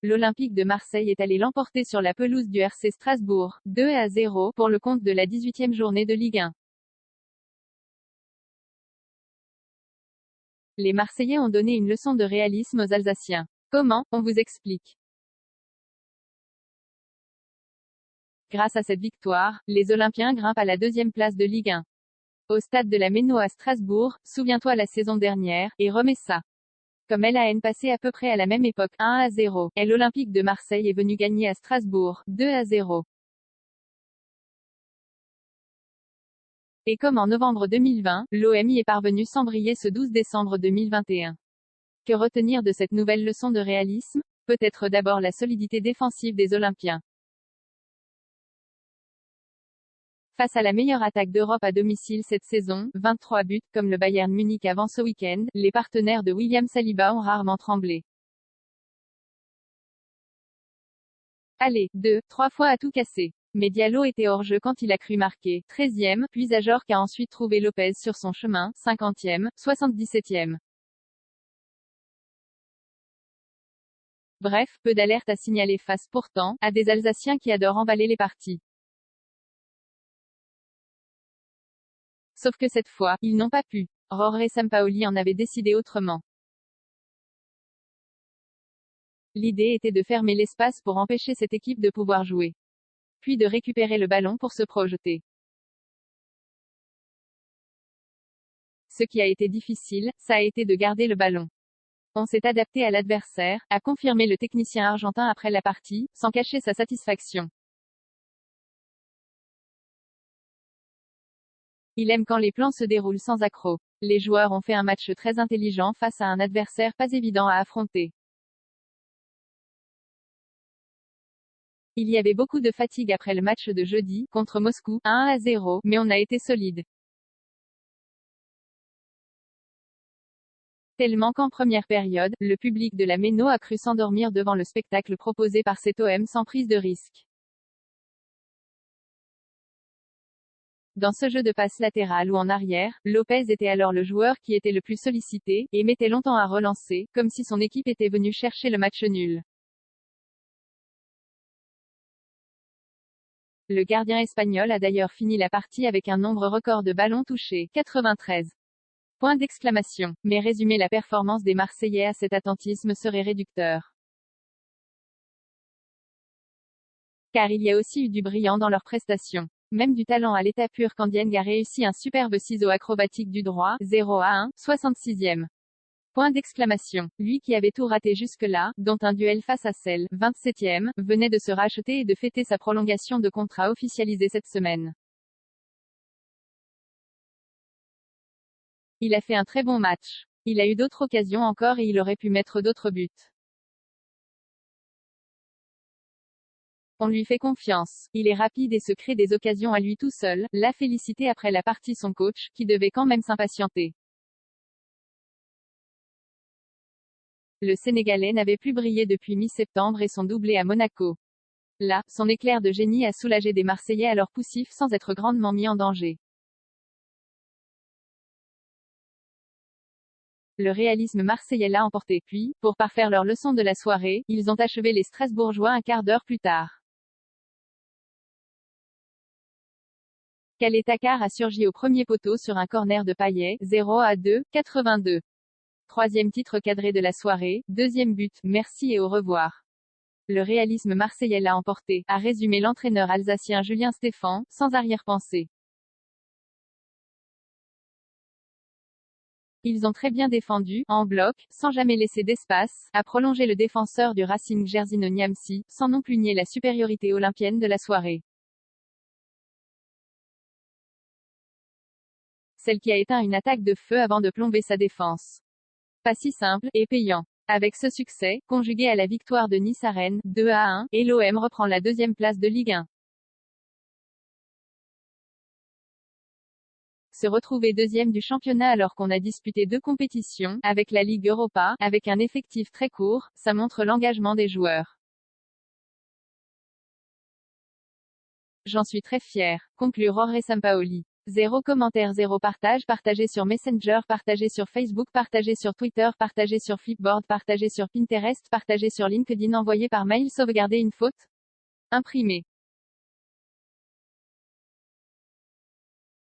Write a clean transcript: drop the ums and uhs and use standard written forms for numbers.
L'Olympique de Marseille est allé l'emporter sur la pelouse du RC Strasbourg, 2-0, pour le compte de la 18e journée de Ligue 1. Les Marseillais ont donné une leçon de réalisme aux Alsaciens. Comment? On vous explique. Grâce à cette victoire, les Olympiens grimpent à la 2e place de Ligue 1. Au stade de la Méno à Strasbourg, souviens-toi la saison dernière, et remets ça. Comme LAN passé à peu près à la même époque, 1-0, et l'Olympique de Marseille est venu gagner à Strasbourg, 2-0. Et comme en novembre 2020, l'OM y est parvenu sans briller ce 12 décembre 2021. Que retenir de cette nouvelle leçon de réalisme? Peut-être d'abord la solidité défensive des Olympiens. Face à la meilleure attaque d'Europe à domicile cette saison, 23 buts, comme le Bayern Munich avant ce week-end, les partenaires de William Saliba ont rarement tremblé. Allez, 3 fois à tout casser. Mais Diallo était hors jeu quand il a cru marquer, 13e, puis Ajorc a ensuite trouvé Lopez sur son chemin, 50e, 77e. Bref, peu d'alerte à signaler face pourtant, à des Alsaciens qui adorent emballer les parties. Sauf que cette fois, ils n'ont pas pu. Jorge Sampaoli en avait décidé autrement. L'idée était de fermer l'espace pour empêcher cette équipe de pouvoir jouer. Puis de récupérer le ballon pour se projeter. Ce qui a été difficile, ça a été de garder le ballon. On s'est adapté à l'adversaire, a confirmé le technicien argentin après la partie, sans cacher sa satisfaction. Il aime quand les plans se déroulent sans accroc. Les joueurs ont fait un match très intelligent face à un adversaire pas évident à affronter. Il y avait beaucoup de fatigue après le match de jeudi, contre Moscou, 1-0, mais on a été solide. Tellement qu'en première période, le public de la Méno a cru s'endormir devant le spectacle proposé par cet OM sans prise de risque. Dans ce jeu de passe latérale ou en arrière, Lopez était alors le joueur qui était le plus sollicité, et mettait longtemps à relancer, comme si son équipe était venue chercher le match nul. Le gardien espagnol a d'ailleurs fini la partie avec un nombre record de ballons touchés, 93. Point d'exclamation. Mais résumer la performance des Marseillais à cet attentisme serait réducteur. Car il y a aussi eu du brillant dans leurs prestations. Même du talent à l'état pur quand Dieng a réussi un superbe ciseau acrobatique du droit, 0-1, 66e. Point d'exclamation. Lui qui avait tout raté jusque-là, dont un duel face à Celle, 27e, venait de se racheter et de fêter sa prolongation de contrat officialisée cette semaine. Il a fait un très bon match. Il a eu d'autres occasions encore et il aurait pu mettre d'autres buts. On lui fait confiance. Il est rapide et se crée des occasions à lui tout seul, l'a félicité après la partie son coach, qui devait quand même s'impatienter. Le Sénégalais n'avait plus brillé depuis mi-septembre et son doublé à Monaco. Là, son éclair de génie a soulagé des Marseillais à leur poussif sans être grandement mis en danger. Le réalisme marseillais l'a emporté puis, pour parfaire leur leçon de la soirée, ils ont achevé les Strasbourgeois un quart d'heure plus tard. Calé Takar a surgi au premier poteau sur un corner de Payet, 0-2, 82. Troisième titre cadré de la soirée, deuxième but, merci et au revoir. Le réalisme marseillais l'a emporté, a résumé l'entraîneur alsacien Julien Stéphan, sans arrière-pensée. Ils ont très bien défendu, en bloc, sans jamais laisser d'espace, a prolongé le défenseur du Racing Jersino Niamsi, sans non plus nier la supériorité olympienne de la soirée. Celle qui a éteint une attaque de feu avant de plomber sa défense. Pas si simple, et payant. Avec ce succès, conjugué à la victoire de Nice à Rennes, 2-1, et l'OM reprend la deuxième place de Ligue 1. Se retrouver deuxième du championnat alors qu'on a disputé 2 compétitions, avec la Ligue Europa, avec un effectif très court, ça montre l'engagement des joueurs. J'en suis très fier, conclut Jorge Sampaoli. 0 commentaire, 0 partage, partagé sur Messenger, partagé sur Facebook, partagé sur Twitter, partagé sur Flipboard, partagé sur Pinterest, partagé sur LinkedIn, envoyé par mail, sauvegarder une faute, imprimé.